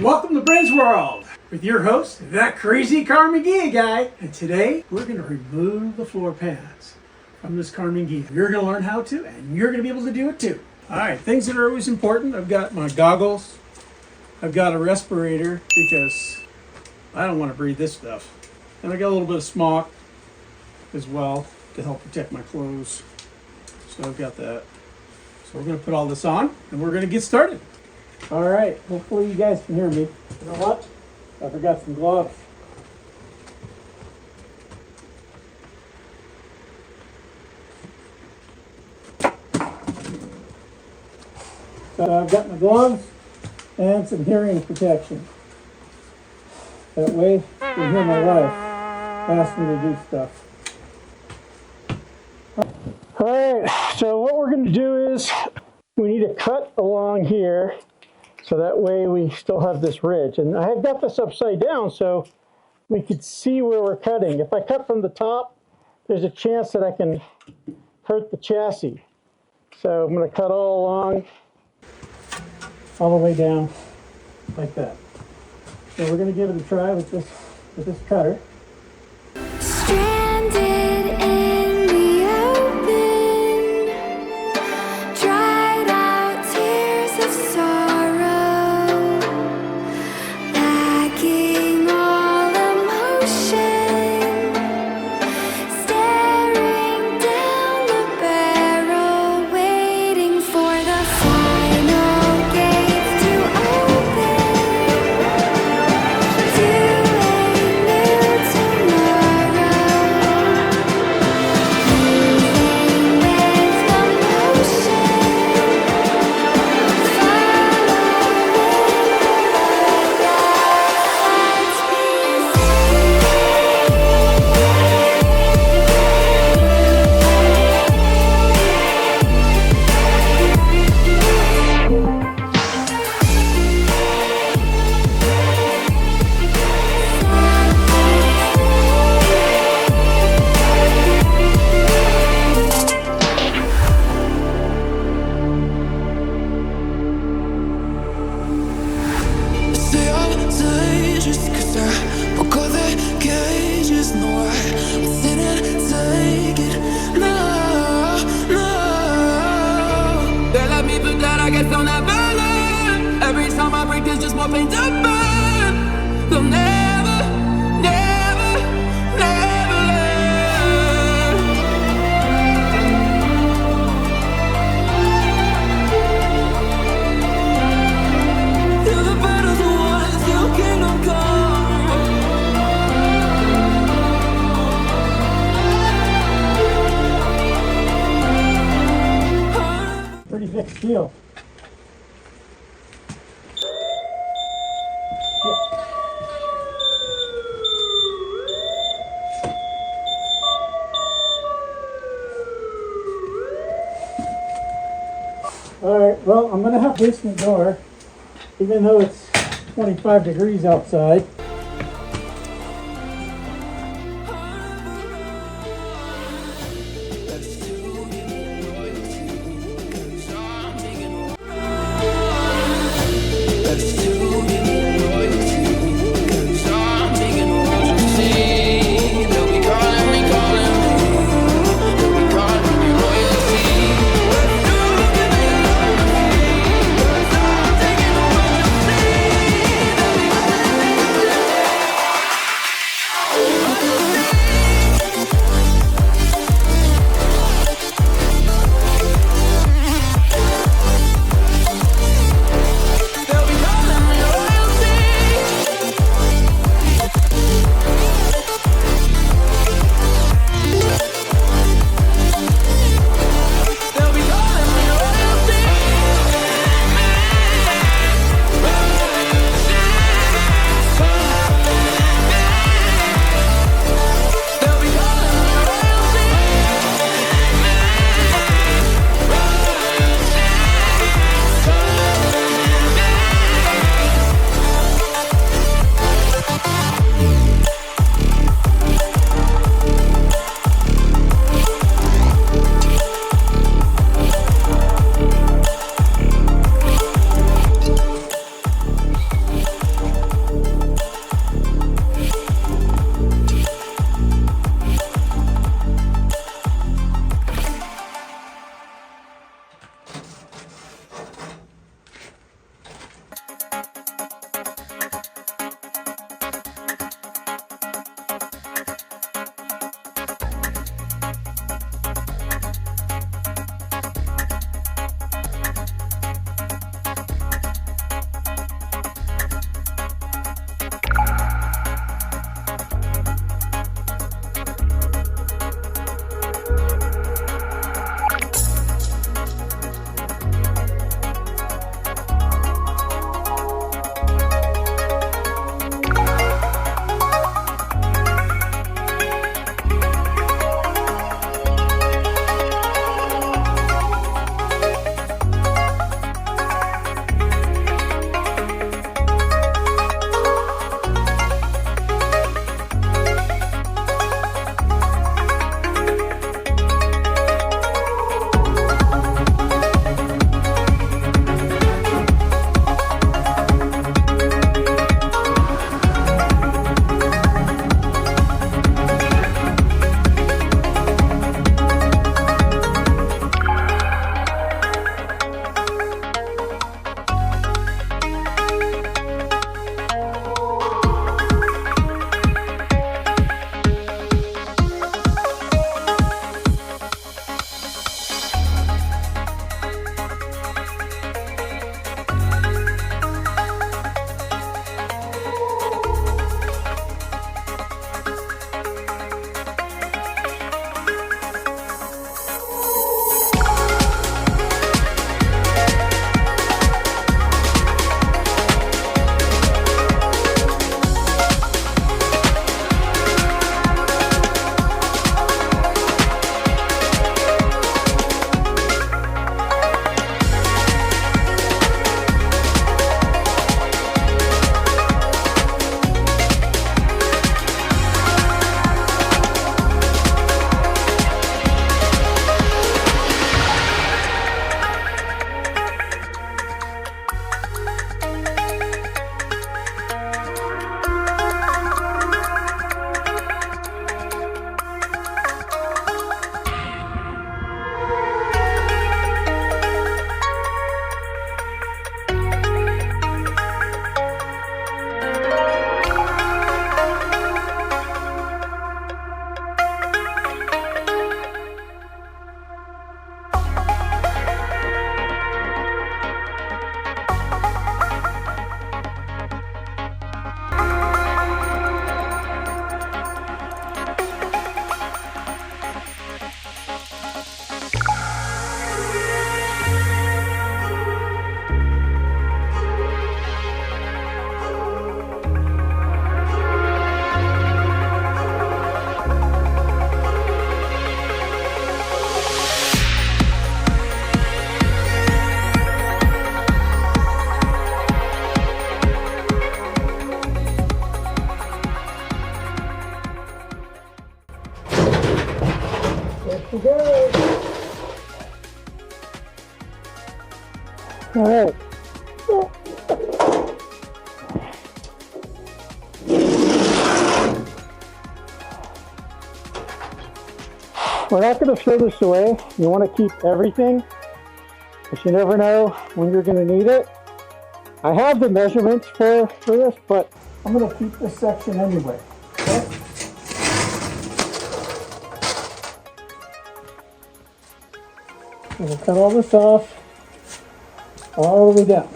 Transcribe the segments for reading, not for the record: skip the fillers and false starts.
Welcome to Brand's World with your host, that crazy Karmann Ghia guy. And today we're going to remove the floor pads from this Karmann Ghia. You're going to learn how to, and you're going to be able to do it too. All right, things that are always important. I've got my goggles. I've got a respirator because I don't want to breathe this stuff. And I got a little bit of smock as well to help protect my clothes. So I've got that. So we're going to put all this on and we're going to get started. All right, hopefully you guys can hear me. You know what? I forgot some gloves. So I've got my gloves and some hearing protection. That way you can hear my wife ask me to do stuff. All right, so what we're going to do is we need to cut along here. So that way we still have this ridge. And I have got this upside down so we could see where we're cutting. If I cut from the top, there's a chance that I can hurt the chassis. So I'm going to cut all along, all the way down, like that. So we're going to give it a try with this cutter. Every time I break, there's just more pain to burn. They'll never, never, never learn. Till the battle's won, till kingdom come. Pretty thick steel. Alright, well, I'm going to have to basement door, even though it's 25 degrees outside. we're not going to throw this away. You want to keep everything, because you never know when you're going to need it. I have the measurements for this, but I'm going to keep this section anyway. Okay? We'll cut all this off all the way down.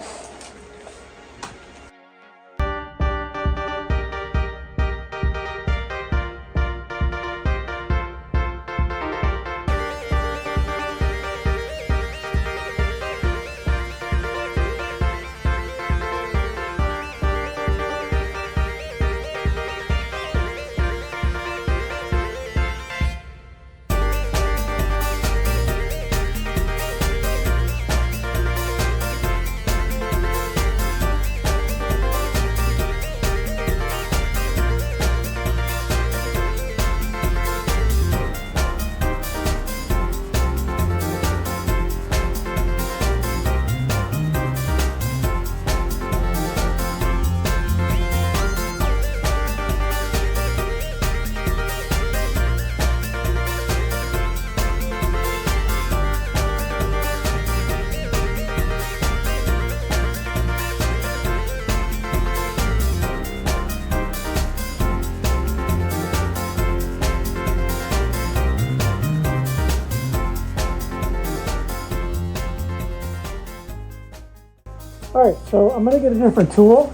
Alright, so I'm going to get a different tool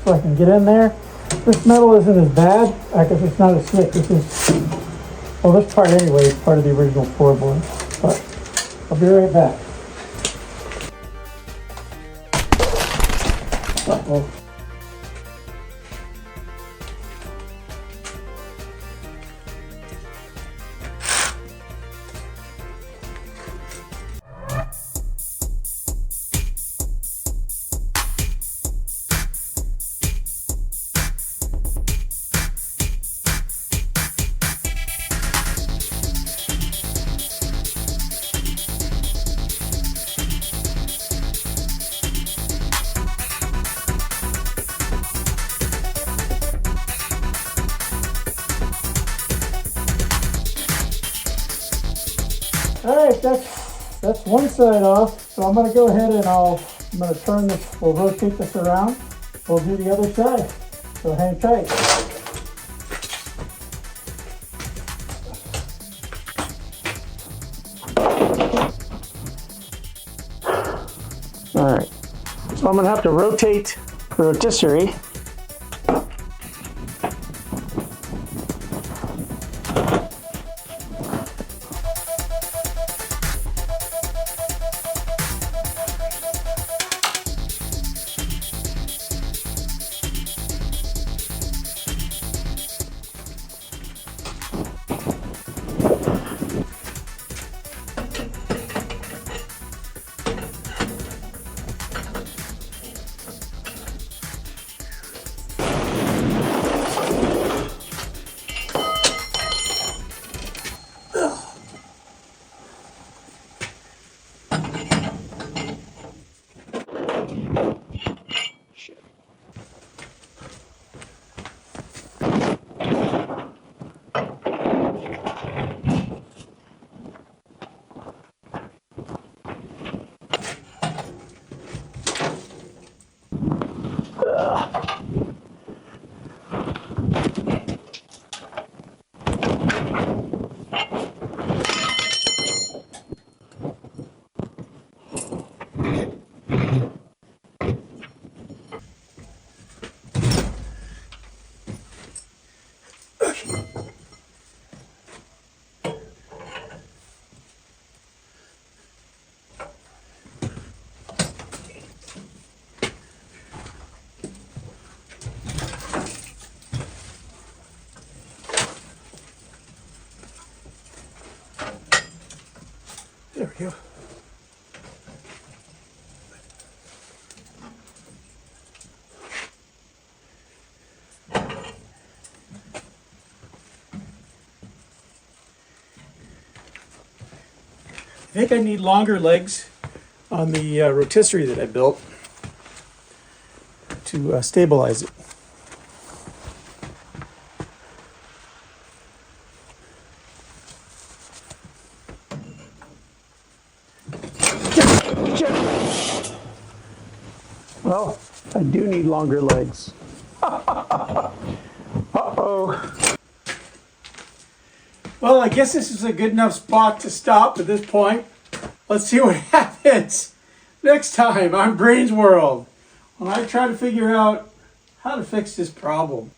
so I can get in there. This metal isn't as bad because it's not as thick. This is, well, this part anyway is part of the original floorboard. But I'll be right back. Uh-oh. Alright, that's one side off. So I'm going to go ahead and I'm going to turn this, we'll rotate this around. We'll do the other side. So hang tight. Alright, so I'm going to have to rotate the rotisserie. There we go. I think I need longer legs on the rotisserie that I built to stabilize it. longer legs. Uh-oh. Well, I guess this is a good enough spot to stop at this point. Let's see what happens next time on Brains World when I try to figure out how to fix this problem.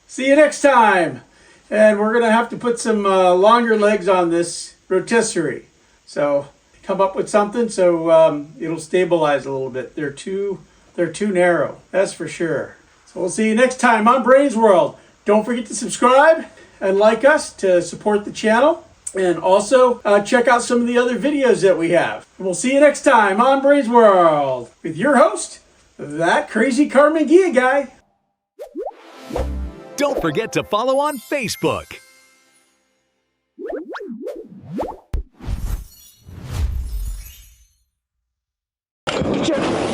See you next time. And we're going to have to put some longer legs on this rotisserie. So come up with something so it'll stabilize a little bit. They're too narrow, that's for sure. So we'll see you next time on Brains World. Don't forget to subscribe and like us to support the channel. And also check out some of the other videos that we have. And we'll see you next time on Brains World with your host, that crazy Karmann Ghia guy. Don't forget to follow on Facebook. Check.